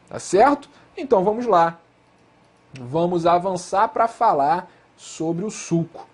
Tá certo? Então vamos lá. Vamos avançar para falar sobre o sulco.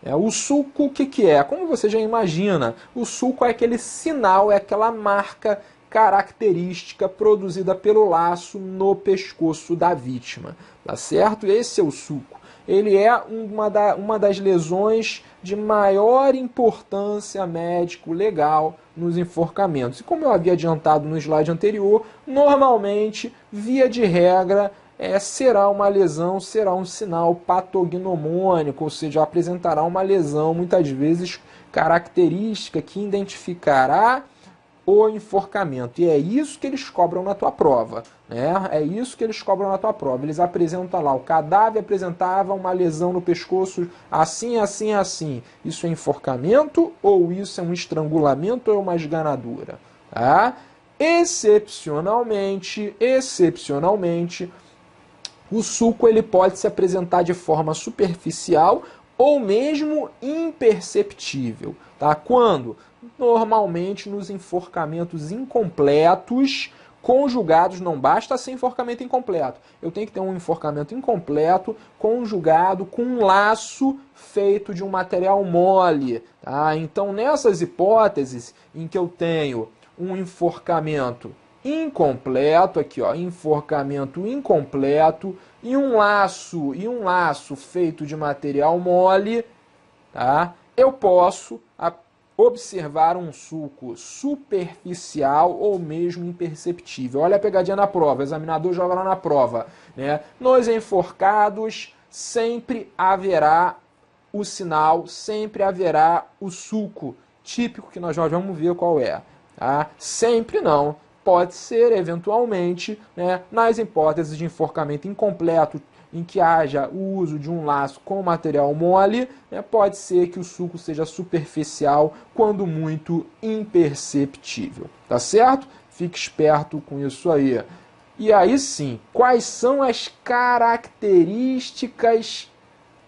O sulco, o que é? Como você já imagina, o sulco é aquele sinal, é aquela marca característica produzida pelo laço no pescoço da vítima. Tá certo? Esse é o sulco. Ele é uma das lesões de maior importância médico-legal nos enforcamentos. E como eu havia adiantado no slide anterior, normalmente, via de regra, será uma lesão, será um sinal patognomônico, ou seja, apresentará uma lesão, muitas vezes, característica que identificará o enforcamento. E é isso que eles cobram na tua prova. É isso que eles cobram na tua prova. Eles apresentam lá, o cadáver apresentava uma lesão no pescoço assim, assim, assim. Isso é enforcamento ou isso é um estrangulamento ou é uma esganadura? Tá? Excepcionalmente, o sulco ele pode se apresentar de forma superficial ou mesmo imperceptível. Tá? Quando? Normalmente nos enforcamentos incompletos, conjugados, não basta ser enforcamento incompleto. Eu tenho que ter um enforcamento incompleto, conjugado com um laço feito de um material mole. Tá? Então, nessas hipóteses em que eu tenho um enforcamento incompleto, aqui ó, enforcamento incompleto, e um laço feito de material mole, tá? Eu posso observar um sulco superficial ou mesmo imperceptível. Olha a pegadinha na prova, o examinador joga lá na prova. Nos enforcados sempre haverá o sinal, sempre haverá o sulco típico, que nós já vamos ver qual é. Tá? Sempre não. Pode ser, eventualmente, nas hipóteses de enforcamento incompleto, em que haja o uso de um laço com material mole, pode ser que o sulco seja superficial, quando muito imperceptível. Tá certo? Fique esperto com isso aí. E aí sim, quais são as características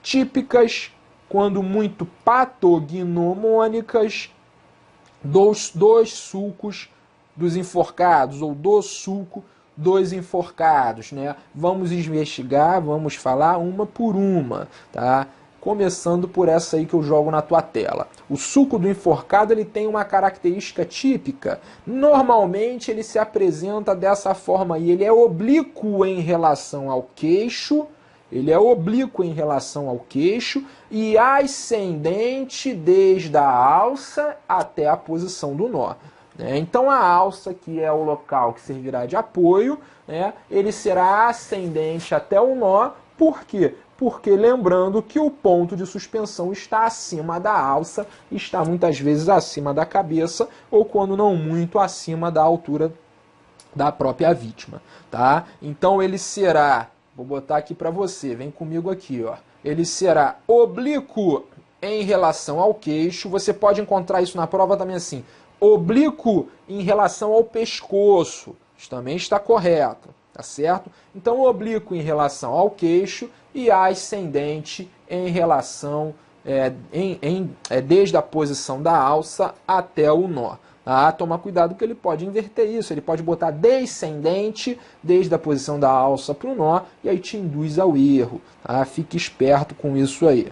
típicas, quando muito patognomônicas, dos sulcos dos enforcados, ou do sulco dos enforcados, Vamos investigar, vamos falar uma por uma, tá? Começando por essa aí que eu jogo na tua tela. O sulco do enforcado ele tem uma característica típica. Normalmente ele se apresenta dessa forma aí. Ele é oblíquo em relação ao queixo, e ascendente desde a alça até a posição do nó. Então a alça, que é o local que servirá de apoio, ele será ascendente até o nó. Por quê? Porque lembrando que o ponto de suspensão está acima da alça, está muitas vezes acima da cabeça, ou quando não muito acima da altura da própria vítima. Tá? Então ele será, vou botar aqui para você, vem comigo aqui, ó. Ele será oblíquo em relação ao queixo. Você pode encontrar isso na prova também assim. Oblíquo em relação ao pescoço. Isso também está correto, tá certo? Então, oblíquo em relação ao queixo e ascendente em relação, desde a posição da alça até o nó. Tá? Toma cuidado que ele pode inverter isso, ele pode botar descendente desde a posição da alça para o nó e aí te induz ao erro. Tá? Fique esperto com isso aí.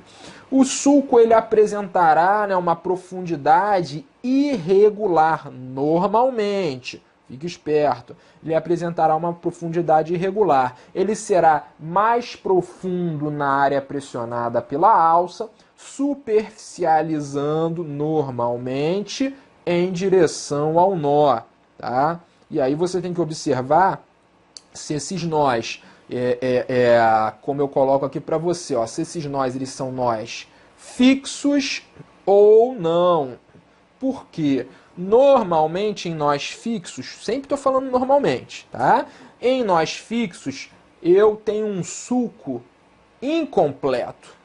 O sulco ele apresentará uma profundidade irregular, normalmente. Fique esperto. Ele apresentará uma profundidade irregular. Ele será mais profundo na área pressionada pela alça, superficializando normalmente em direção ao nó. Tá? E aí você tem que observar se esses nós, como eu coloco aqui para você, ó, se esses nós eles são nós fixos ou não. Por quê? Normalmente em nós fixos, sempre estou falando normalmente, tá? Em nós fixos eu tenho um sulco incompleto.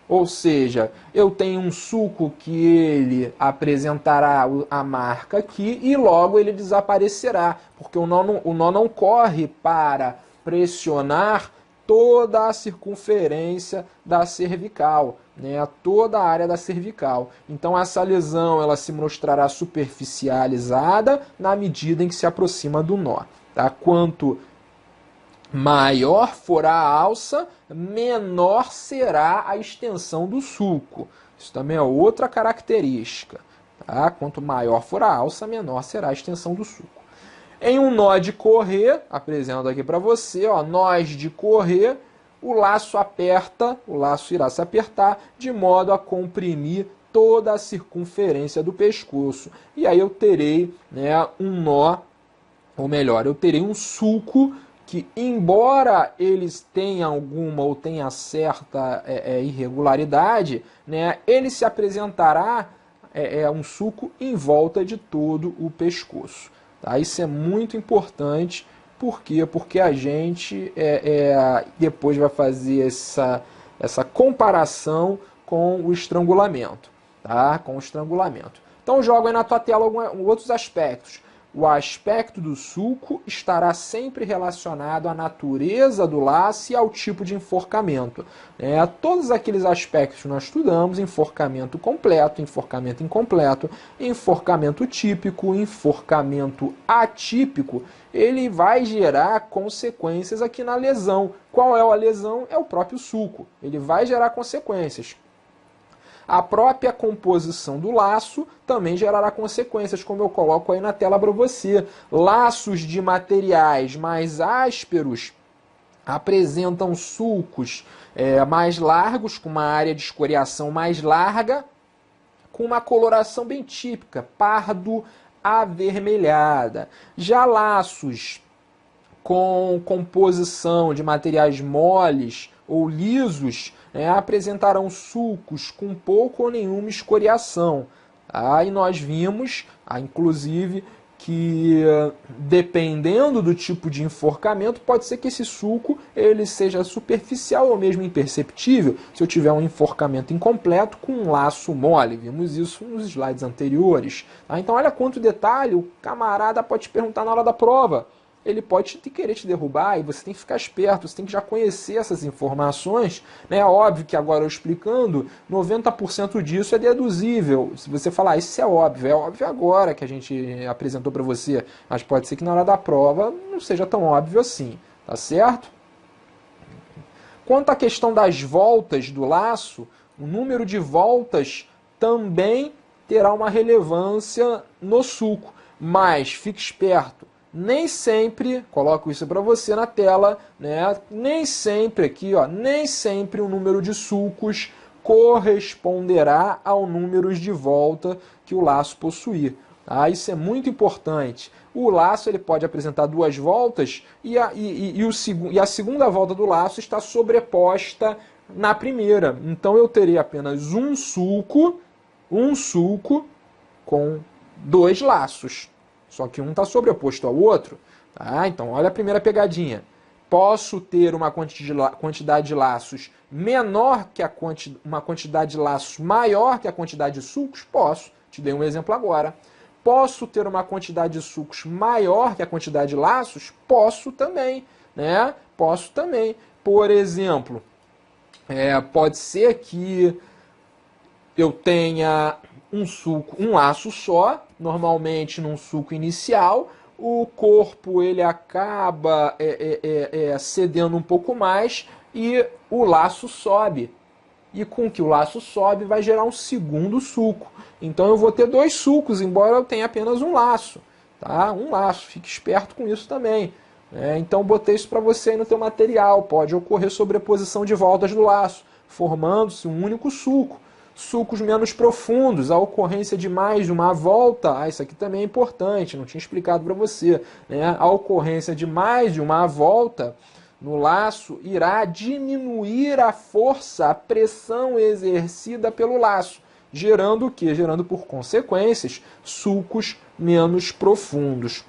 Ou seja, eu tenho um sulco que ele apresentará a marca aqui e logo ele desaparecerá, porque o nó não corre para pressionar toda a circunferência da cervical. né, toda a área da cervical. Então essa lesão ela se mostrará superficializada na medida em que se aproxima do nó. Tá? Quanto maior for a alça, menor será a extensão do sulco. Isso também é outra característica. Tá? Quanto maior for a alça, menor será a extensão do sulco. Em um nó de correr, apresento aqui para você, ó, nós de correr, o laço aperta, o laço irá se apertar de modo a comprimir toda a circunferência do pescoço. E aí eu terei, né, um nó, ou melhor, eu terei um sulco que, embora eles tenham alguma ou tenha certa irregularidade, né, ele se apresentará um sulco em volta de todo o pescoço. Tá? Isso é muito importante. Por quê? Porque a gente depois vai fazer essa comparação com o estrangulamento. Tá? Com o estrangulamento. Então, jogo aí na tua tela outros aspectos. O aspecto do sulco estará sempre relacionado à natureza do laço e ao tipo de enforcamento. Todos aqueles aspectos que nós estudamos, enforcamento completo, enforcamento incompleto, enforcamento típico, enforcamento atípico, ele vai gerar consequências aqui na lesão. Qual é a lesão? É o próprio sulco. Ele vai gerar consequências. A própria composição do laço também gerará consequências, como eu coloco aí na tela para você. Laços de materiais mais ásperos apresentam sulcos mais largos, com uma área de escoriação mais larga, com uma coloração bem típica, pardo avermelhada. Já laços com composição de materiais moles ou lisos apresentarão sulcos com pouco ou nenhuma escoriação. Aí nós vimos, inclusive, que dependendo do tipo de enforcamento, pode ser que esse sulco ele seja superficial ou mesmo imperceptível, se eu tiver um enforcamento incompleto com um laço mole. Vimos isso nos slides anteriores. Tá? Então olha quanto detalhe o camarada pode te perguntar na hora da prova. Ele pode querer te derrubar e você tem que ficar esperto, você tem que já conhecer essas informações. Óbvio que agora eu explicando, 90% disso é deduzível. Se você falar, isso é óbvio agora que a gente apresentou para você, mas pode ser que na hora da prova não seja tão óbvio assim, tá certo? Quanto à questão das voltas do laço, o número de voltas também terá uma relevância no sulco, mas fique esperto. Nem sempre, coloco isso para você na tela, nem sempre aqui, nem sempre o número de sulcos corresponderá ao número de volta que o laço possuir. Tá? Isso é muito importante. O laço ele pode apresentar duas voltas e a segunda volta do laço está sobreposta na primeira. Então eu terei apenas um sulco com dois laços. Só que um está sobreposto ao outro. Tá? Então, olha a primeira pegadinha. Posso ter uma quantidade de laços menor que uma quantidade de laços maior que a quantidade de sulcos? Posso. Te dei um exemplo agora. Posso ter uma quantidade de sulcos maior que a quantidade de laços? Posso também. Posso também. Por exemplo, pode ser que eu tenha um laço só, normalmente num sulco inicial, o corpo ele acaba cedendo um pouco mais e o laço sobe. E com que o laço sobe vai gerar um segundo sulco. Então eu vou ter dois sulcos, embora eu tenha apenas um laço. Tá? Um laço, fique esperto com isso também. Então botei isso para você aí no teu material. Pode ocorrer sobreposição de voltas do laço, formando-se um único sulco. Sulcos menos profundos, a ocorrência de mais de uma volta, isso aqui também é importante, não tinha explicado para você, a ocorrência de mais de uma volta no laço irá diminuir a força, a pressão exercida pelo laço, gerando o quê? Gerando por consequências sulcos menos profundos.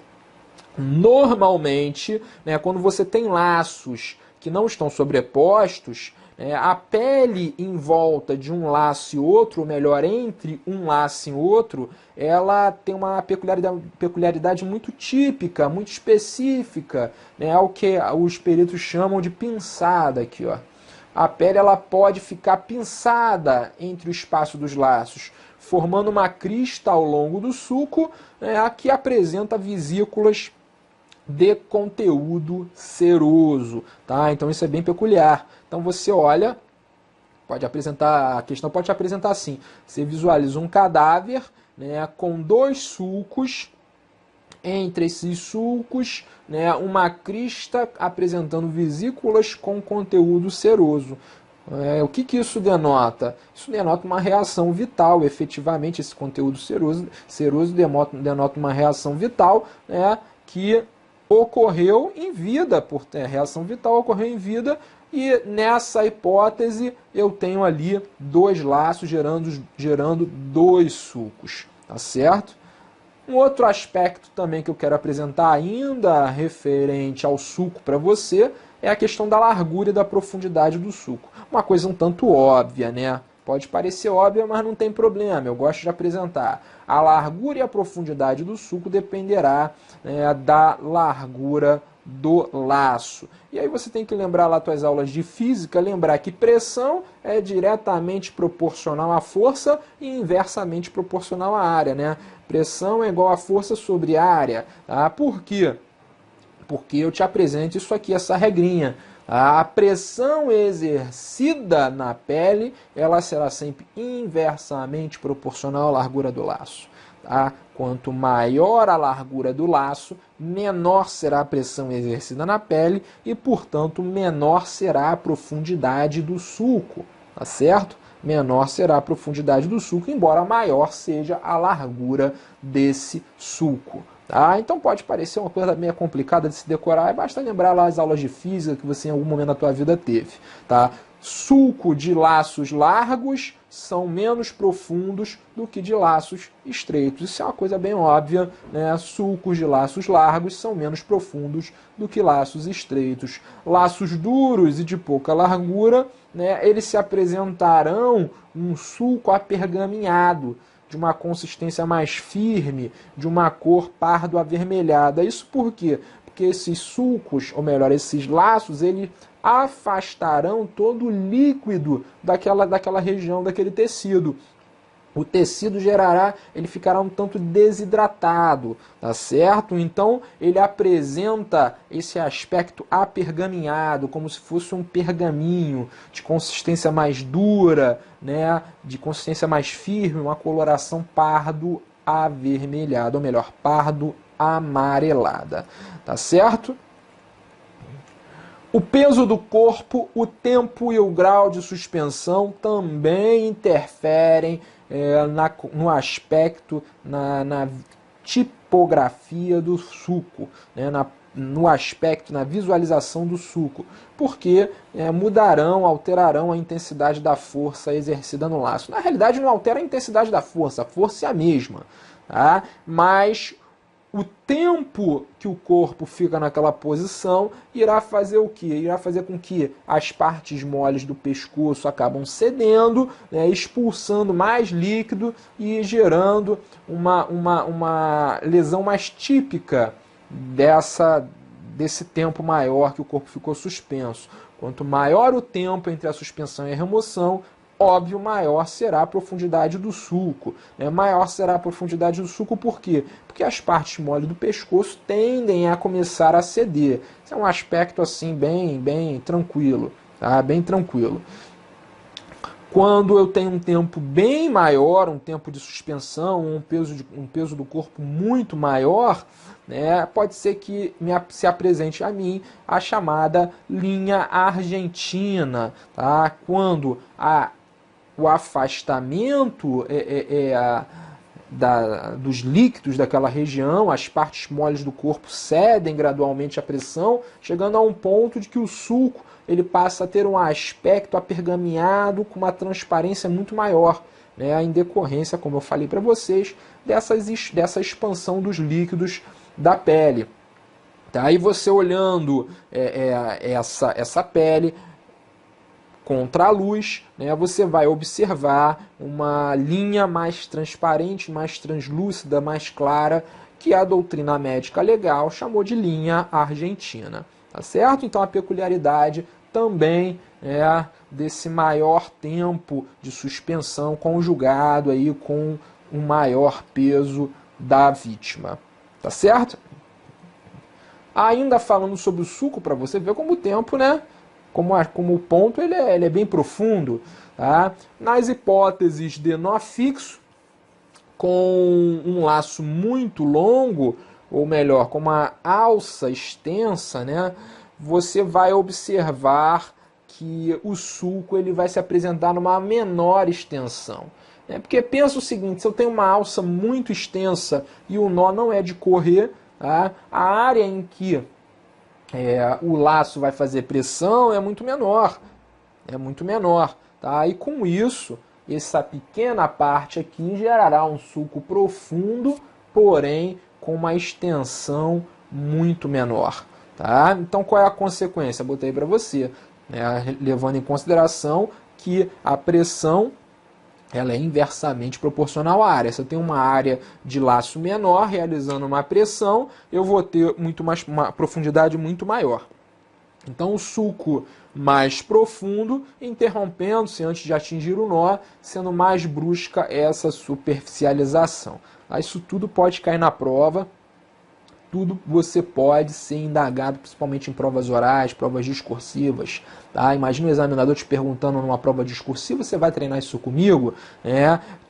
Normalmente, quando você tem laços que não estão sobrepostos, a pele em volta de um laço e outro, ou melhor, entre um laço e outro, ela tem uma peculiaridade muito típica, muito específica, ao que os peritos chamam de pinçada aqui, ó. a pele ela pode ficar pinçada entre o espaço dos laços, formando uma crista ao longo do sulco, que apresenta vesículas de conteúdo ceroso, tá? Então isso é bem peculiar. Então você olha, a questão pode te apresentar assim: você visualiza um cadáver, com 2 sulcos, entre esses sulcos, uma crista apresentando vesículas com conteúdo ceroso. O que isso denota? Isso denota uma reação vital. Efetivamente, esse conteúdo ceroso denota uma reação vital, que ocorreu em vida. A reação vital ocorreu em vida, e nessa hipótese eu tenho ali 2 laços gerando 2 sulcos, tá certo? Um outro aspecto também que eu quero apresentar ainda referente ao sulco para você é a questão da largura e da profundidade do sulco. Uma coisa um tanto óbvia, né? Pode parecer óbvia, mas não tem problema, eu gosto de apresentar. A largura e a profundidade do sulco dependerá, da largura do laço. E aí você tem que lembrar lá suas aulas de física, lembrar que pressão é diretamente proporcional à força e inversamente proporcional à área, né? Pressão é igual a força sobre área. Tá? Por quê? Porque eu te apresento isso aqui, essa regrinha. A pressão exercida na pele, ela será sempre inversamente proporcional à largura do laço. Tá? Quanto maior a largura do laço, menor será a pressão exercida na pele e, portanto, menor será a profundidade do sulco. Tá certo? Menor será a profundidade do sulco, embora maior seja a largura desse sulco. Tá? Então pode parecer uma coisa meio complicada de se decorar, basta lembrar lá as aulas de física que você em algum momento da tua vida teve. Tá? Sulco de laços largos são menos profundos do que de laços estreitos. Isso é uma coisa bem óbvia, né? Sulcos de laços largos são menos profundos do que laços estreitos. Laços duros e de pouca largura, eles se apresentarão um sulco apergaminhado, de uma consistência mais firme, de uma cor pardo avermelhada. Isso por quê? Porque esses sulcos, ou melhor, esses laços, eles afastarão todo o líquido daquela região, daquele tecido. O tecido ele ficará um tanto desidratado, tá certo? Então ele apresenta esse aspecto apergaminhado, como se fosse um pergaminho, de consistência mais dura, de consistência mais firme, uma coloração pardo avermelhada, ou melhor, pardo amarelada, tá certo? O peso do corpo, o tempo e o grau de suspensão também interferem no aspecto, na tipografia do sulco, no aspecto, na visualização do sulco, porque alterarão a intensidade da força exercida no laço. Na realidade não altera a intensidade da força, a força é a mesma, tá? Mas o tempo que o corpo fica naquela posição irá fazer o quê? Irá fazer com que as partes moles do pescoço acabam cedendo, expulsando mais líquido e gerando uma lesão mais típica desse tempo maior que o corpo ficou suspenso. Quanto maior o tempo entre a suspensão e a remoção, óbvio, maior será a profundidade do sulco. Maior será a profundidade do sulco por quê? Porque as partes moles do pescoço tendem a começar a ceder. Isso é um aspecto assim bem tranquilo, tá? Bem tranquilo. Quando eu tenho um tempo bem maior, um tempo de suspensão, um peso do corpo muito maior, pode ser que se apresente a mim a chamada linha argentina, tá? Quando o afastamento dos líquidos daquela região, as partes moles do corpo cedem gradualmente a pressão, chegando a um ponto de que o sulco ele passa a ter um aspecto apergaminhado com uma transparência muito maior, em decorrência, como eu falei para vocês, dessa expansão dos líquidos da pele. Tá? E você olhando essa pele contra a luz, você vai observar uma linha mais transparente, mais translúcida, mais clara, que a doutrina médica legal chamou de linha argentina. Tá certo? Então a peculiaridade também desse maior tempo de suspensão conjugado aí com um maior peso da vítima. Tá certo? Ainda falando sobre o sulco, para você ver como o tempo, né? Como o ponto ele é bem profundo. Tá? Nas hipóteses de nó fixo, com um laço muito longo, ou melhor, com uma alça extensa, né? Você vai observar que o sulco ele vai se apresentar numa menor extensão. Porque pensa o seguinte, se eu tenho uma alça muito extensa e o nó não é de correr, tá? A área em que o laço vai fazer pressão é muito menor. Tá? E com isso, essa pequena parte aqui gerará um sulco profundo, porém com uma extensão muito menor. Tá? Então qual é a consequência? Botei para você, levando em consideração que a pressão ela é inversamente proporcional à área. Se eu tenho uma área de laço menor realizando uma pressão, eu vou ter uma profundidade muito maior. Então o sulco mais profundo, interrompendo-se antes de atingir o nó, sendo mais brusca essa superficialização. Isso tudo pode cair na prova, tudo você pode ser indagado, principalmente em provas orais, provas discursivas. Tá? Imagina o examinador te perguntando numa prova discursiva, você vai treinar isso comigo?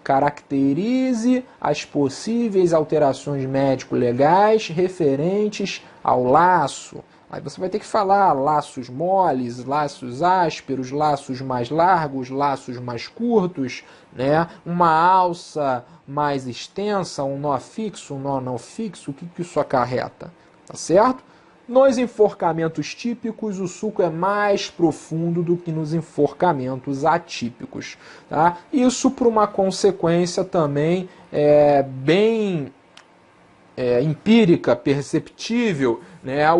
Caracterize as possíveis alterações médico-legais referentes ao laço. Aí você vai ter que falar laços moles, laços ásperos, laços mais largos, laços mais curtos, uma alça mais extensa, um nó fixo, um nó não fixo, o que isso acarreta? Tá certo? Nos enforcamentos típicos, o sulco é mais profundo do que nos enforcamentos atípicos. Tá? Isso por uma consequência também bem empírica, perceptível.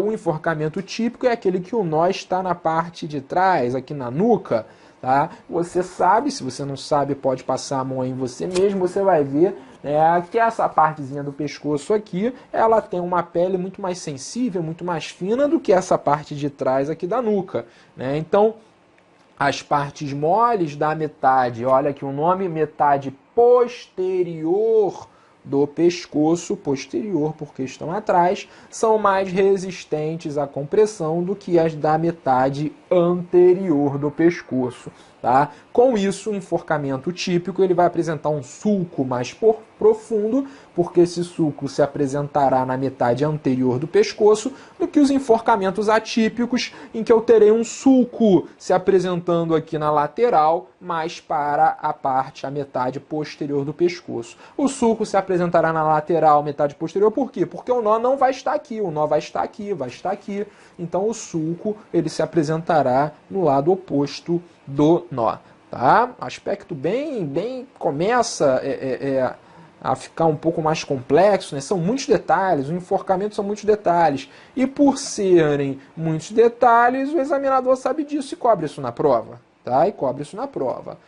O enforcamento típico é aquele que o nó está na parte de trás, aqui na nuca. Tá? Você sabe, se você não sabe, pode passar a mão aí em você mesmo, você vai ver que essa partezinha do pescoço aqui, ela tem uma pele muito mais sensível, muito mais fina do que essa parte de trás aqui da nuca. Então, as partes moles da metade, olha aqui o nome, metade posterior do pescoço, posterior porque estão atrás, são mais resistentes à compressão do que as da metade anterior do pescoço. Tá? Com isso, o enforcamento típico ele vai apresentar um sulco mais profundo, porque esse sulco se apresentará na metade anterior do pescoço, do que os enforcamentos atípicos, em que eu terei um sulco se apresentando aqui na lateral, mais para a metade posterior do pescoço. O sulco se apresentará na lateral, metade posterior, por quê? Porque o nó não vai estar aqui, o nó vai estar aqui, vai estar aqui. Então o sulco ele se apresentará no lado oposto do nó. Tá? Aspecto bem começa a ficar um pouco mais complexo, São muitos detalhes, o enforcamento são muitos detalhes. E por serem muitos detalhes, o examinador sabe disso e cobre isso na prova. Tá? E cobre isso na prova.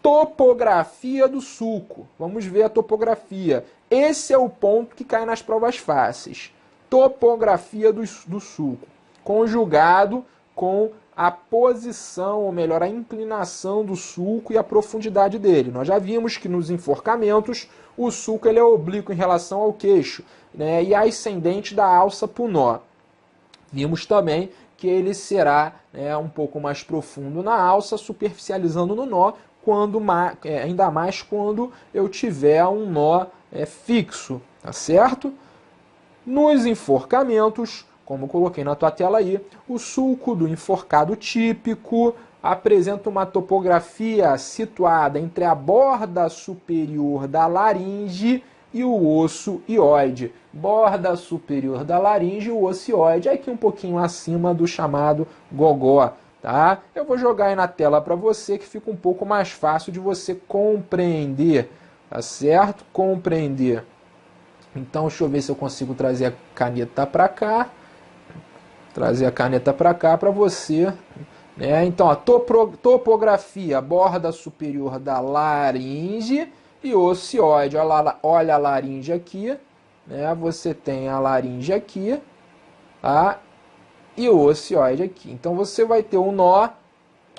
Topografia do sulco. Vamos ver a topografia. Esse é o ponto que cai nas provas fáceis. Topografia do sulco. Conjugado com a posição, ou melhor, a inclinação do sulco e a profundidade dele. Nós já vimos que nos enforcamentos o sulco ele é oblíquo em relação ao queixo, e ascendente da alça para o nó. Vimos também que ele será um pouco mais profundo na alça, superficializando no nó, ainda mais quando eu tiver um nó fixo, tá certo? Nos enforcamentos, como eu coloquei na tua tela aí, o sulco do enforcado típico apresenta uma topografia situada entre a borda superior da laringe e o osso ióide. Borda superior da laringe e o osso ióide, aqui um pouquinho acima do chamado gogó. Tá? Eu vou jogar aí na tela para você, que fica um pouco mais fácil de você compreender. Tá certo? Compreender. Então, deixa eu ver se eu consigo trazer a caneta para cá. Trazer a caneta para cá para você. Então, a topografia, borda superior da laringe e ocioide. Olha a laringe aqui. Você tem a laringe aqui. Tá? E o ocioide aqui. Então, você vai ter um nó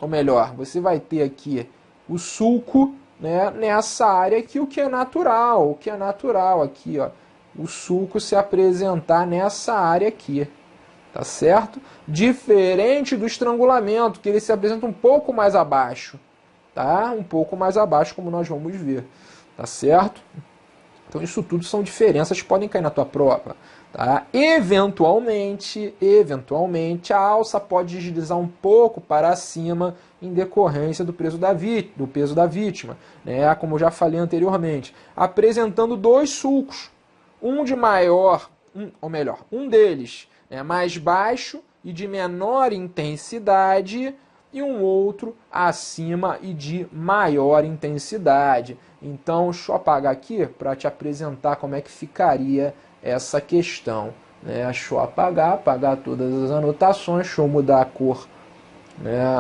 ou melhor, você vai ter aqui o sulco, né, nessa área aqui, o que é natural aqui, ó, o sulco se apresentar nessa área aqui, tá certo? Diferente do estrangulamento, que ele se apresenta um pouco mais abaixo, tá? Um pouco mais abaixo, como nós vamos ver, tá certo? Então isso tudo são diferenças que podem cair na tua prova. Tá? Eventualmente, a alça pode deslizar um pouco para cima em decorrência do peso da vítima, né? Como eu já falei anteriormente, apresentando dois sulcos, um de maior, um deles mais baixo e de menor intensidade, e um outro acima e de maior intensidade. Então, deixa eu apagar aqui para te apresentar como é que ficaria essa questão. Deixa eu apagar todas as anotações, deixa eu mudar a cor,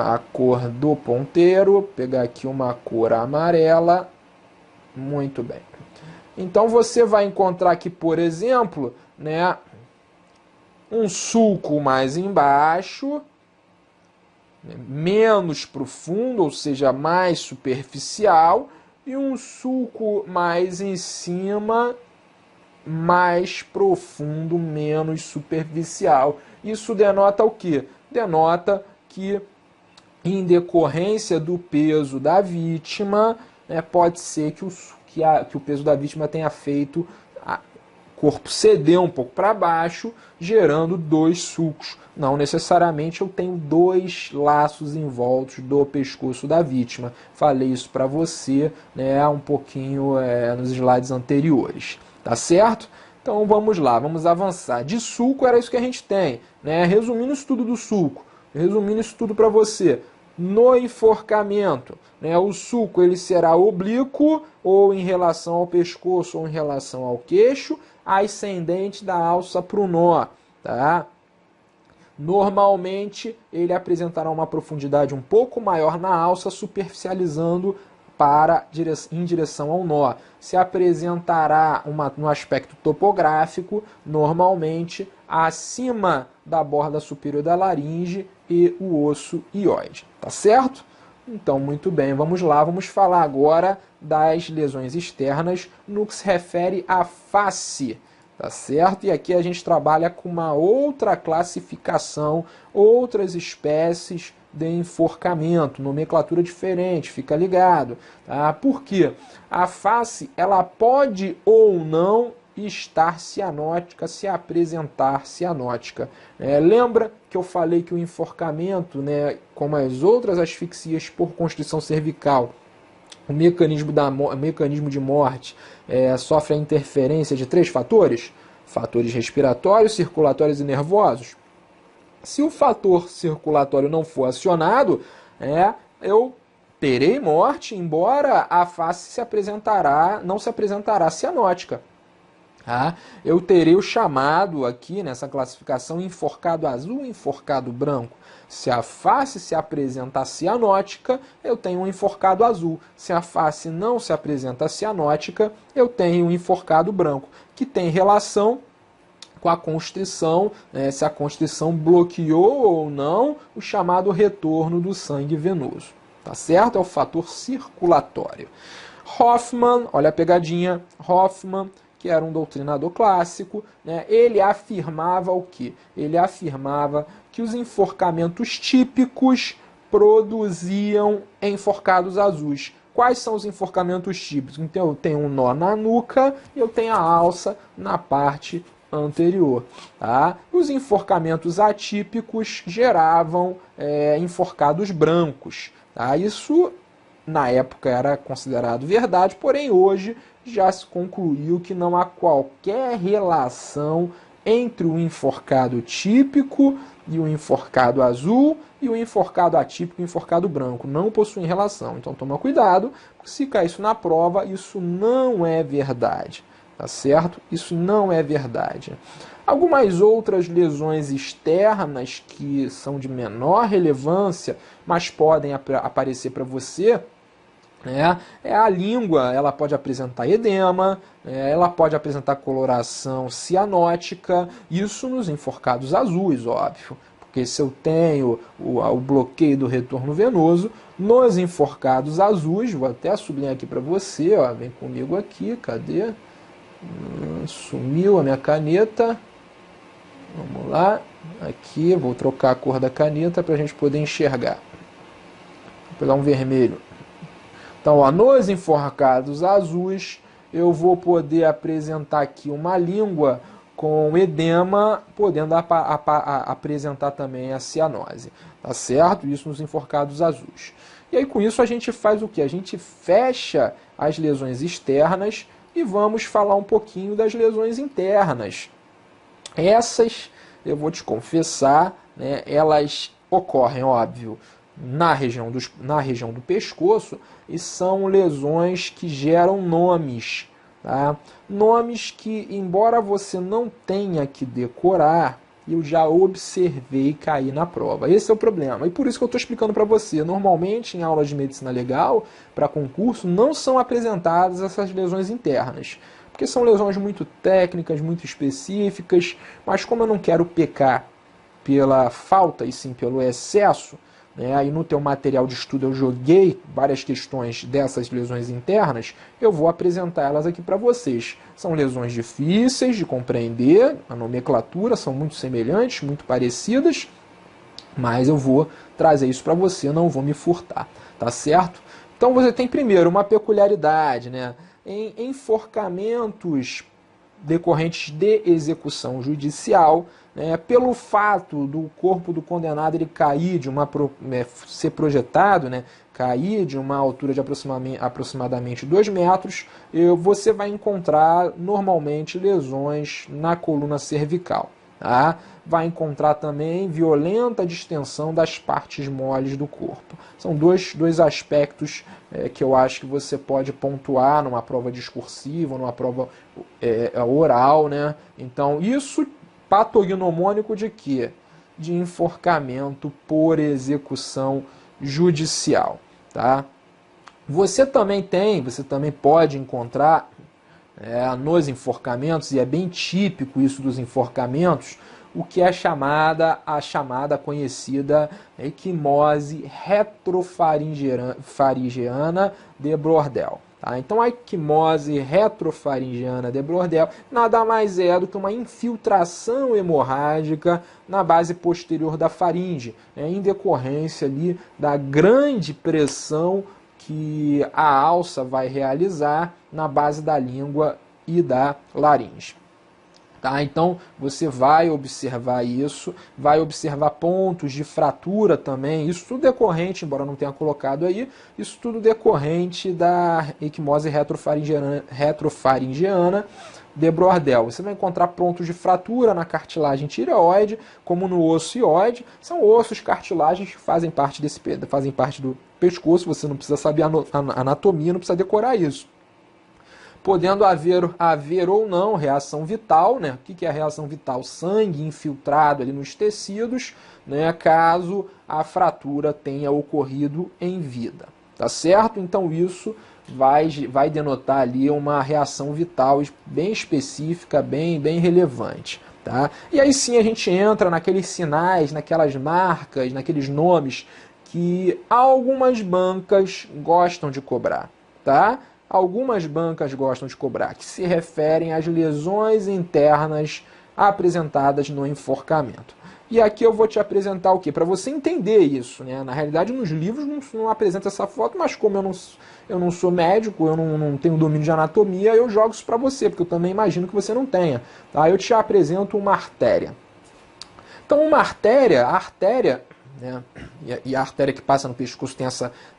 a cor do ponteiro, pegar aqui uma cor amarela. Muito bem. Então, você vai encontrar aqui, por exemplo, um sulco mais embaixo, menos profundo, ou seja, mais superficial, e um sulco mais em cima, mais profundo, menos superficial. Isso denota o quê? Denota que, em decorrência do peso da vítima, pode ser que o peso da vítima tenha feito o corpo ceder um pouco para baixo, gerando dois sulcos. Não necessariamente eu tenho dois laços em volta do pescoço da vítima. Falei isso para você um pouquinho nos slides anteriores. Tá certo? Então vamos lá, vamos avançar. De sulco era isso que a gente tem. Resumindo isso tudo do sulco, resumindo isso tudo para você. No enforcamento, o sulco ele será oblíquo, ou em relação ao pescoço, ou em relação ao queixo, ascendente da alça para o nó. Tá? Normalmente ele apresentará uma profundidade um pouco maior na alça, superficializando em direção ao nó. Se apresentará no aspecto topográfico, normalmente acima da borda superior da laringe e o osso hioide. Tá certo? Então, muito bem, vamos lá, vamos falar agora das lesões externas no que se refere à face. Tá certo? E aqui a gente trabalha com uma outra classificação, outras espécies de enforcamento, nomenclatura diferente, fica ligado. Tá? Por quê? A face ela pode ou não estar cianótica, se apresentar cianótica. Lembra que eu falei que o enforcamento, como as outras asfixias por constrição cervical, o mecanismo de morte sofre a interferência de 3 fatores? Fatores respiratórios, circulatórios e nervosos. Se o fator circulatório não for acionado, eu terei morte, embora a face não se apresentará cianótica. Tá? Eu terei o chamado aqui nessa classificação enforcado azul e enforcado branco. Se a face se apresenta cianótica, eu tenho um enforcado azul. Se a face não se apresenta cianótica, eu tenho um enforcado branco, que tem relação com a constrição, se a constrição bloqueou ou não o chamado retorno do sangue venoso. Tá certo? É o fator circulatório. Hoffman, olha a pegadinha, Hoffman, que era um doutrinador clássico, ele afirmava o quê? Ele afirmava que os enforcamentos típicos produziam enforcados azuis. Quais são os enforcamentos típicos? Então eu tenho um nó na nuca e eu tenho a alça na parte anterior. Tá? Os enforcamentos atípicos geravam enforcados brancos. Tá? Isso, na época, era considerado verdade, porém hoje já se concluiu que não há qualquer relação entre o enforcado típico e o enforcado azul e o enforcado atípico e o enforcado branco. Não possuem relação. Então toma cuidado, porque se cair isso na prova, isso não é verdade. Tá certo? Isso não é verdade. Algumas outras lesões externas que são de menor relevância, mas podem aparecer para você, é a língua. Ela pode apresentar edema, ela pode apresentar coloração cianótica, isso nos enforcados azuis, óbvio, Porque se eu tenho o bloqueio do retorno venoso, nos enforcados azuis, vou até sublinhar aqui para você, ó, vem comigo aqui, cadê? Sumiu a minha caneta. Vamos lá, aqui, vou trocar a cor da caneta para a gente poder enxergar. Vou pegar um vermelho. Então, ó, nos enforcados azuis, eu vou poder apresentar aqui uma língua com edema, podendo apresentar também a cianose. Tá certo? Isso nos enforcados azuis. E aí, com isso, a gente faz o quê? A gente fecha as lesões externas e vamos falar um pouquinho das lesões internas. Essas, eu vou te confessar, né, elas ocorrem, óbvio, na região do pescoço e são lesões que geram nomes. Tá? Nomes que, embora você não tenha que decorar, eu já observei cair na prova. Esse é o problema. E por isso que eu estou explicando para você. Normalmente, em aulas de medicina legal, para concurso, não são apresentadas essas lesões internas. Porque são lesões muito técnicas, muito específicas, mas como eu não quero pecar pela falta e sim pelo excesso, né, aí no teu material de estudo eu joguei várias questões dessas lesões internas, eu vou apresentar elas aqui para vocês. São lesões difíceis de compreender, a nomenclatura são muito semelhantes, muito parecidas, mas eu vou trazer isso para você, não vou me furtar, tá certo? Então você tem primeiro uma peculiaridade, né? Em enforcamentos decorrentes de execução judicial, né, pelo fato do corpo do condenado ele cair de ser projetado, né, cair de uma altura de aproximadamente 2 metros, você vai encontrar normalmente lesões na coluna cervical. Tá? Vai encontrar também violenta distensão das partes moles do corpo. São dois aspectos que eu acho que você pode pontuar numa prova discursiva, numa prova oral, né? Então, isso patognomônico de quê? De enforcamento por execução judicial. Tá? Você também pode encontrar nos enforcamentos, e é bem típico isso dos enforcamentos, o que é a chamada conhecida equimose retrofaringeana de Brodel. Tá? Então a equimose retrofaringeana de Brodel nada mais é do que uma infiltração hemorrágica na base posterior da faringe, em decorrência ali da grande pressão que a alça vai realizar na base da língua e da laringe. Tá? Então você vai observar isso, vai observar pontos de fratura também, isso tudo decorrente, embora não tenha colocado aí, isso tudo decorrente da equimose retrofaringeana de Brodel. Você vai encontrar pontos de fratura na cartilagem tireoide, como no osso ióide, são ossos cartilagens que fazem parte do pescoço, você não precisa saber a anatomia, não precisa decorar isso. Podendo haver ou não reação vital, né? O que é a reação vital? Sangue infiltrado ali nos tecidos, né? Caso a fratura tenha ocorrido em vida. Tá certo? Então isso vai denotar ali uma reação vital bem específica, bem relevante. Tá? E aí sim a gente entra naqueles sinais, naquelas marcas, naqueles nomes que algumas bancas gostam de cobrar. Tá? Algumas bancas gostam de cobrar, que se referem às lesões internas apresentadas no enforcamento. E aqui eu vou te apresentar o quê? Para você entender isso, né? Na realidade, nos livros não apresenta essa foto, mas como eu não sou médico, eu não tenho domínio de anatomia, eu jogo isso para você, porque eu também imagino que você não tenha. Tá? Eu te apresento uma artéria. Então, uma artéria, a artéria, né? E a artéria que passa no pescoço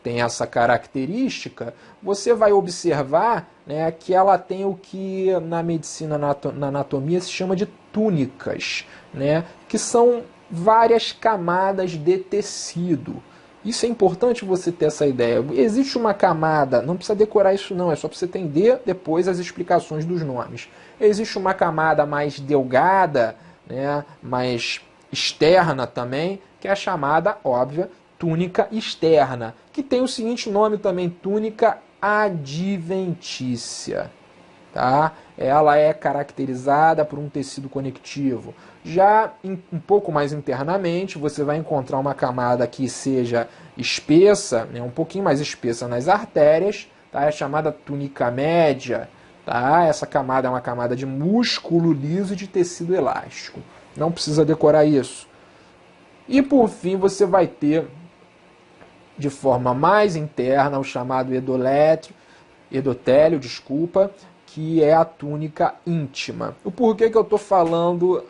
tem essa característica, você vai observar, né, que ela tem o que na medicina, na anatomia, se chama de túnicas, né, que são várias camadas de tecido. Isso é importante você ter essa ideia. Existe uma camada, não precisa decorar isso não, é só para você entender depois as explicações dos nomes. Existe uma camada mais delgada, né, mais externa também, que é a chamada, óbvia, túnica externa, que tem o seguinte nome também, túnica adventícia. tá? Ela é caracterizada por um tecido conectivo. Já um pouco mais internamente, você vai encontrar uma camada que seja espessa, né, um pouquinho mais espessa nas artérias, tá? É chamada túnica média. Tá? Essa camada é uma camada de músculo liso e de tecido elástico. Não precisa decorar isso. E por fim você vai ter, de forma mais interna, o chamado endotélio, que é a túnica íntima. O porquê que eu estou falando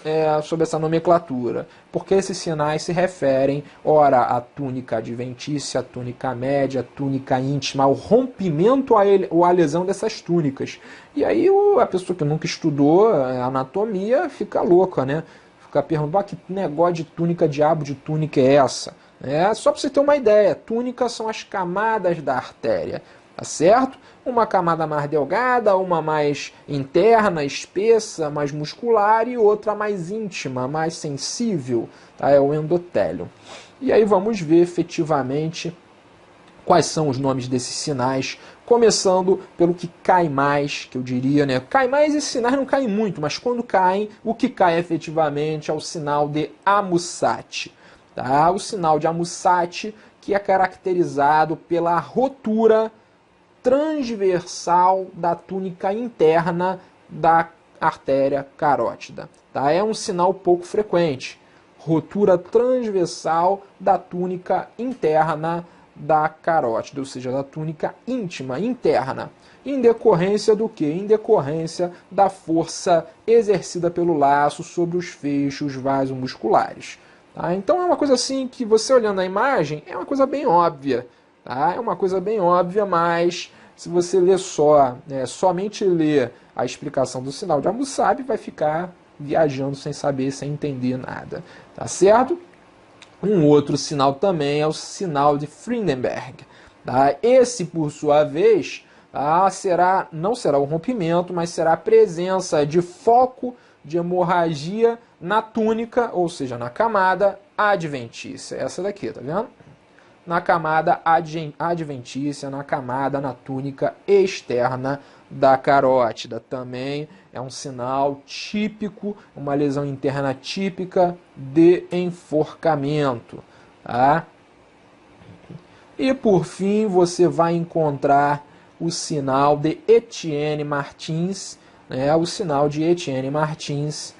sobre essa nomenclatura? Porque esses sinais se referem, ora, à túnica adventícia, à túnica média, à túnica íntima, ao rompimento ou à lesão dessas túnicas. E aí a pessoa que nunca estudou anatomia fica louca, né? Fica perguntando, que negócio de túnica, diabo de túnica é essa? Só para você ter uma ideia, túnicas são as camadas da artéria. Tá certo? Uma camada mais delgada, uma mais interna, espessa, mais muscular e outra mais íntima, mais sensível, tá? É o endotélio. E aí vamos ver efetivamente quais são os nomes desses sinais, começando pelo que cai mais, que eu diria, né? Cai mais, esses sinais não caem muito, mas quando caem, o que cai efetivamente é o sinal de Amusat. Tá? O sinal de Amusat, que é caracterizado pela rotura transversal da túnica interna da artéria carótida. Tá? É um sinal pouco frequente. Rotura transversal da túnica interna da carótida, ou seja, da túnica íntima, interna. Em decorrência do quê? Em decorrência da força exercida pelo laço sobre os feixes vasomusculares. Tá? Então é uma coisa assim que você olhando a imagem, é uma coisa bem óbvia. Tá? É uma coisa bem óbvia, mas se você ler somente ler a explicação do sinal de Amusat, vai ficar viajando sem saber, sem entender nada. Tá certo? Um outro sinal também é o sinal de Frydenberg. Tá? Esse, por sua vez, não será o rompimento, mas será a presença de foco de hemorragia na túnica, ou seja, na camada adventícia. Essa daqui, tá vendo? Na camada adventícia, na túnica externa da carótida. Também é um sinal típico, uma lesão interna típica de enforcamento. Tá? E por fim, você vai encontrar o sinal de Etienne Martins, o sinal de Etienne Martins,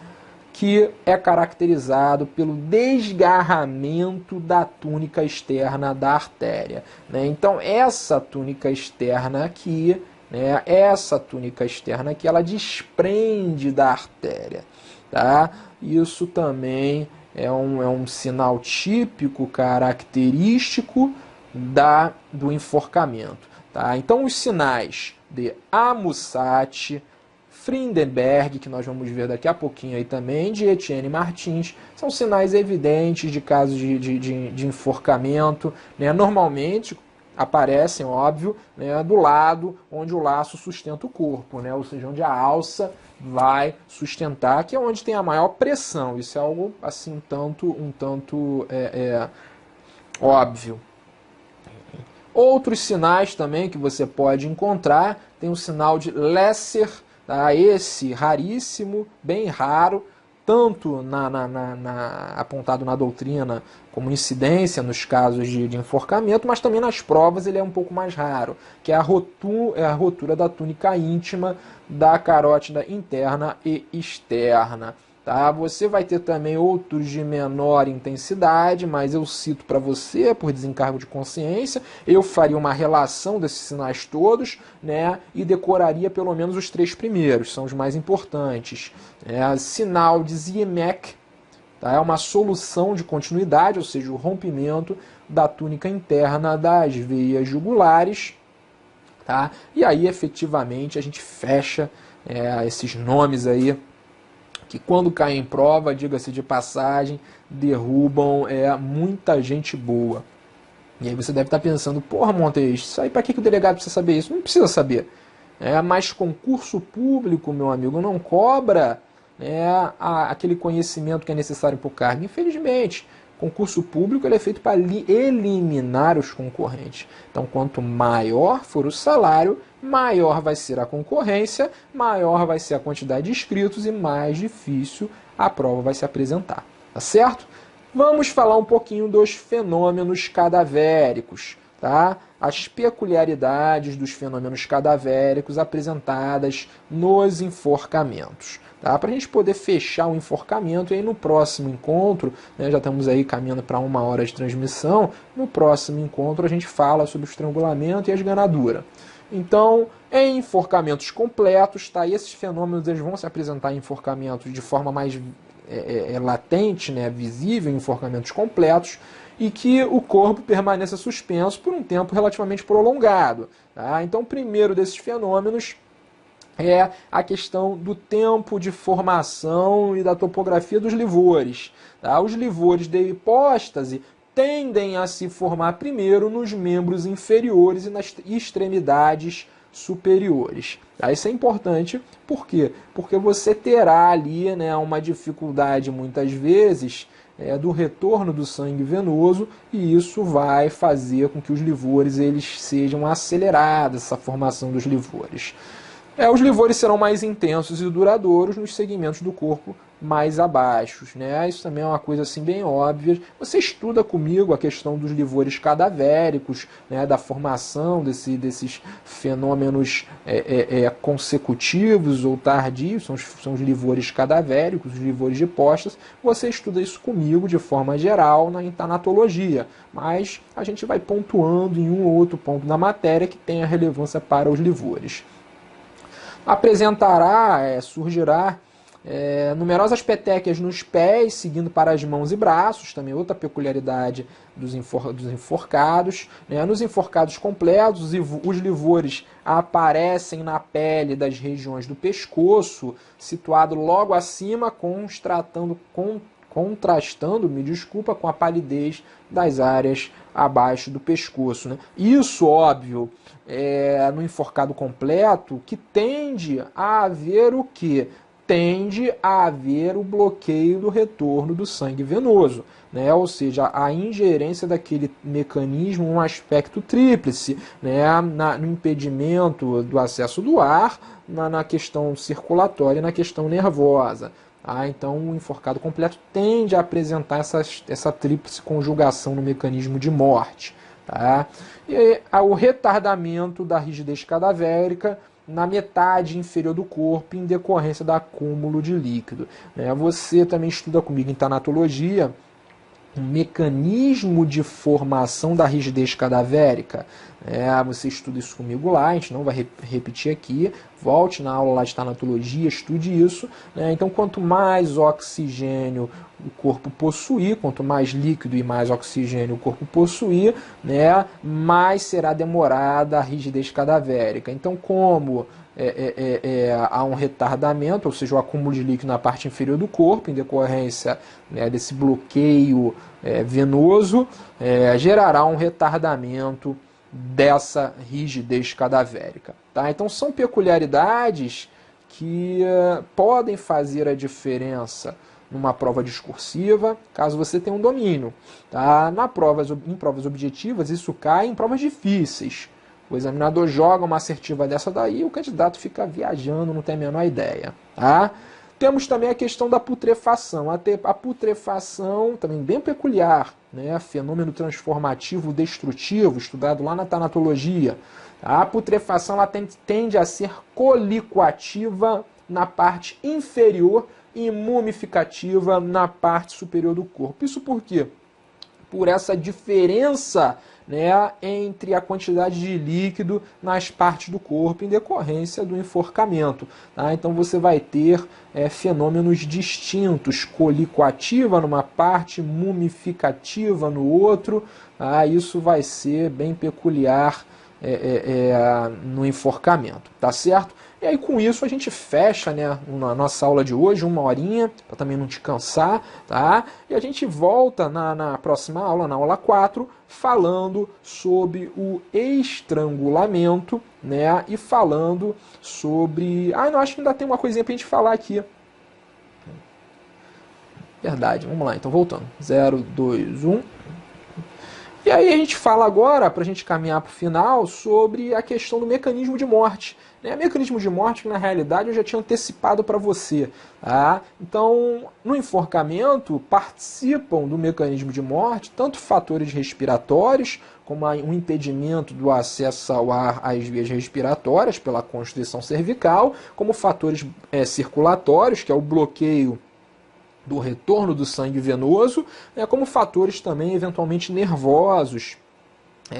que é caracterizado pelo desgarramento da túnica externa da artéria. Então, essa túnica externa aqui, ela desprende da artéria. Tá? Isso também é um sinal típico, característico do enforcamento. Tá? Então, os sinais de Amusat, Frydenberg, que nós vamos ver daqui a pouquinho aí também, de Etienne Martins, são sinais evidentes de casos de enforcamento. Normalmente aparecem, óbvio, do lado onde o laço sustenta o corpo, ou seja, onde a alça vai sustentar, que é onde tem a maior pressão. Isso é algo assim um tanto óbvio. Outros sinais também que você pode encontrar, tem o sinal de Lesser, tá? Esse raríssimo, bem raro, tanto apontado na doutrina como incidência nos casos de enforcamento, mas também nas provas ele é um pouco mais raro, que é a rotura da túnica íntima da carótida interna e externa. Tá? Você vai ter também outros de menor intensidade, mas eu cito para você, por desencargo de consciência, eu faria uma relação desses sinais todos, e decoraria pelo menos os 3 primeiros, são os mais importantes. Sinal de Ziemek, tá? É uma solução de continuidade, ou seja, o rompimento da túnica interna das veias jugulares. Tá? E aí, efetivamente, a gente fecha esses nomes aí, que quando caem em prova, diga-se de passagem, derrubam muita gente boa. E aí você deve estar pensando, porra, Montes, isso aí para que o delegado precisa saber isso? Não precisa saber. Mas concurso público, meu amigo, não cobra aquele conhecimento que é necessário para o cargo. Infelizmente, Concurso público ele é feito para eliminar os concorrentes. Então, quanto maior for o salário, maior vai ser a concorrência, maior vai ser a quantidade de inscritos e mais difícil a prova vai se apresentar. Tá certo? Vamos falar um pouquinho dos fenômenos cadavéricos, tá? As peculiaridades dos fenômenos cadavéricos apresentadas nos enforcamentos. Tá? Para a gente poder fechar o enforcamento, e aí no próximo encontro, né, já estamos aí caminhando para 1 hora de transmissão, no próximo encontro a gente fala sobre o estrangulamento e a esganadura. Então, em enforcamentos completos, tá? E esses fenômenos eles vão se apresentar em enforcamentos de forma mais latente, né, visível, em enforcamentos completos, e que o corpo permaneça suspenso por um tempo relativamente prolongado. Tá? Então, o primeiro desses fenômenos é a questão do tempo de formação e da topografia dos livores. Tá? Os livores de hipóstase tendem a se formar primeiro nos membros inferiores e nas extremidades superiores. Tá? Isso é importante, por quê? Porque você terá ali, né, uma dificuldade muitas vezes do retorno do sangue venoso, e isso vai fazer com que os livores eles sejam acelerados, essa formação dos livores. Os livores serão mais intensos e duradouros nos segmentos do corpo mais abaixos, né? Isso também é uma coisa assim bem óbvia. Você estuda comigo a questão dos livores cadavéricos, né? Da formação desses fenômenos consecutivos ou tardios, são os livores cadavéricos, os livores de hipóstase. Você estuda isso comigo de forma geral na tanatologia, mas a gente vai pontuando em um ou outro ponto da matéria que tenha relevância para os livores. Surgirá numerosas petequias nos pés, seguindo para as mãos e braços, também outra peculiaridade dos enforcados. Né? Nos enforcados completos, os livores aparecem na pele das regiões do pescoço, situado logo acima, contrastando, com a palidez das áreas abaixo do pescoço. Né? Isso, óbvio, no enforcado completo, que tende a haver o quê? Tende a haver o bloqueio do retorno do sangue venoso, né? Ou seja, a ingerência daquele mecanismo, um aspecto tríplice, né? No impedimento do acesso do ar, na questão circulatória e na questão nervosa. Então, o enforcado completo tende a apresentar essa tríplice conjugação no mecanismo de morte. Tá? E o retardamento da rigidez cadavérica na metade inferior do corpo em decorrência do acúmulo de líquido. Você também estuda comigo em tanatologia um mecanismo de formação da rigidez cadavérica. Você estuda isso comigo lá, a gente não vai repetir aqui. Volte na aula lá de tanatologia, estude isso. Então, quanto mais oxigênio o corpo possuir, quanto mais líquido e mais oxigênio o corpo possuir, mais será demorada a rigidez cadavérica. Então, como há um retardamento, ou seja, o acúmulo de líquido na parte inferior do corpo, em decorrência desse bloqueio venoso, gerará um retardamento dessa rigidez cadavérica. Tá? Então, são peculiaridades que podem fazer a diferença numa prova discursiva, caso você tenha um domínio. Tá? Em provas objetivas, isso cai em provas difíceis. O examinador joga uma assertiva dessa daí e o candidato fica viajando, não tem a menor ideia. Tá? Temos também a questão da putrefação. A putrefação, também bem peculiar, né? Fenômeno transformativo destrutivo, estudado lá na tanatologia. A putrefação ela tende a ser colicoativa na parte inferior e mumificativa na parte superior do corpo. Isso por quê? Por essa diferença, né, entre a quantidade de líquido nas partes do corpo em decorrência do enforcamento. Tá? Então você vai ter fenômenos distintos, colicoativa numa parte, mumificativa no outro. Tá? Isso vai ser bem peculiar no enforcamento, tá certo? E aí com isso a gente fecha, né, na nossa aula de hoje, 1 horinha, para também não te cansar, tá? E a gente volta na próxima aula, na aula 4, falando sobre o estrangulamento, né? E falando sobre... eu acho que ainda tem uma coisinha pra gente falar aqui. Verdade, vamos lá, então voltando. 0, 2, 1. E aí a gente fala agora, para a gente caminhar para o final, sobre a questão do mecanismo de morte. Né? Mecanismo de morte que, na realidade, eu já tinha antecipado para você. Tá? Então, no enforcamento, participam do mecanismo de morte tanto fatores respiratórios, como um impedimento do acesso ao ar às vias respiratórias pela constrição cervical, como fatores circulatórios, que é o bloqueio do retorno do sangue venoso, como fatores também eventualmente nervosos,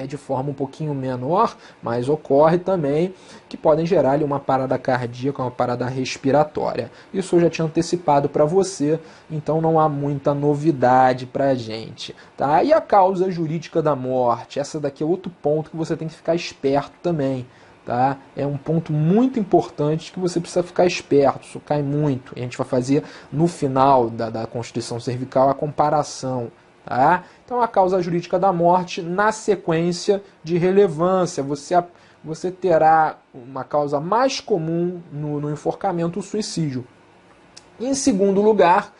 de forma um pouquinho menor, mas ocorre também, que podem gerar ali uma parada cardíaca, uma parada respiratória. Isso eu já tinha antecipado para você, então não há muita novidade para a gente. Tá? E a causa jurídica da morte? Essa daqui é outro ponto que você tem que ficar esperto também. Tá? É um ponto muito importante que você precisa ficar esperto, isso cai muito. A gente vai fazer no final da constrição cervical a comparação. Tá? Então, a causa jurídica da morte, na sequência de relevância, você terá uma causa mais comum no enforcamento, o suicídio. Em segundo lugar,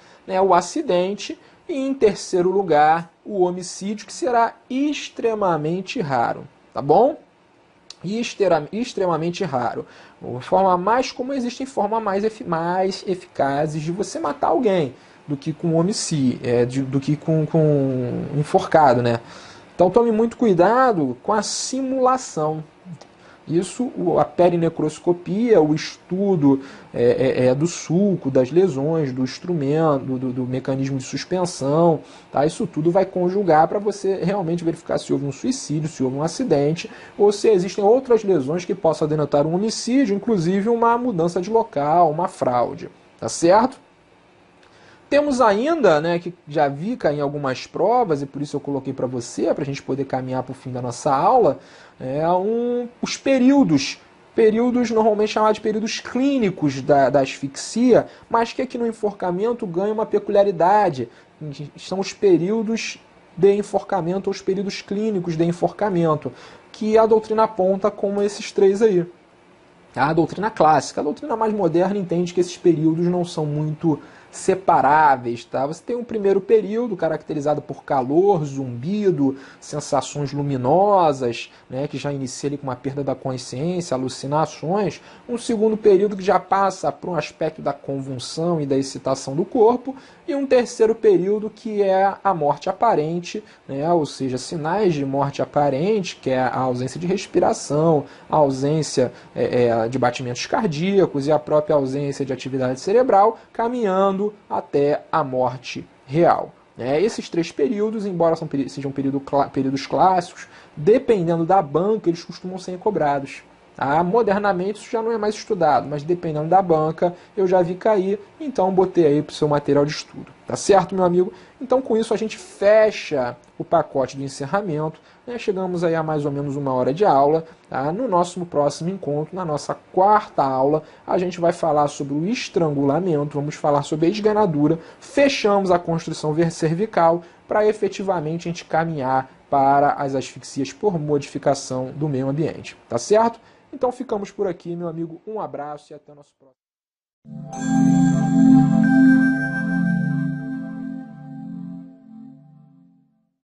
o acidente. E em terceiro lugar, o homicídio, que será extremamente raro. Tá bom? Extremamente raro. Forma mais comum, existem formas mais eficazes de você matar alguém do que com homicídio, do que com enforcado, né? Então tome muito cuidado com a simulação. Isso, a perinecroscopia, o estudo do sulco, das lesões, do instrumento, do mecanismo de suspensão, tá? Isso tudo vai conjugar para você realmente verificar se houve um suicídio, se houve um acidente, ou se existem outras lesões que possam denotar um homicídio, inclusive uma mudança de local, uma fraude. Tá certo? Temos ainda, que já vi cair em algumas provas, e por isso eu coloquei para você, para a gente poder caminhar para o fim da nossa aula, os períodos normalmente chamados de períodos clínicos da asfixia, mas que aqui no enforcamento ganham uma peculiaridade. São os períodos de enforcamento, ou os períodos clínicos de enforcamento, que a doutrina aponta como esses três aí. A doutrina clássica, a doutrina mais moderna entende que esses períodos não são muito separáveis. Tá? Você tem um primeiro período caracterizado por calor, zumbido, sensações luminosas, que já inicia ali com uma perda da consciência, alucinações. Um segundo período que já passa por um aspecto da convulsão e da excitação do corpo. E um terceiro período que é a morte aparente, ou seja, sinais de morte aparente, que é a ausência de respiração, a ausência de batimentos cardíacos e a própria ausência de atividade cerebral, caminhando até a morte real. Esses três períodos, embora sejam períodos clássicos, dependendo da banca, eles costumam ser cobrados. Modernamente isso já não é mais estudado, mas dependendo da banca eu já vi cair, então botei aí para o seu material de estudo. Tá certo, meu amigo? Então com isso a gente fecha o pacote do encerramento. Chegamos aí a mais ou menos 1 hora de aula. Tá? No nosso próximo encontro, na nossa quarta aula, a gente vai falar sobre o estrangulamento, vamos falar sobre a esganadura, fechamos a constrição cervical para efetivamente a gente caminhar para as asfixias por modificação do meio ambiente. Tá certo? Então ficamos por aqui, meu amigo. Um abraço e até o nosso próximo.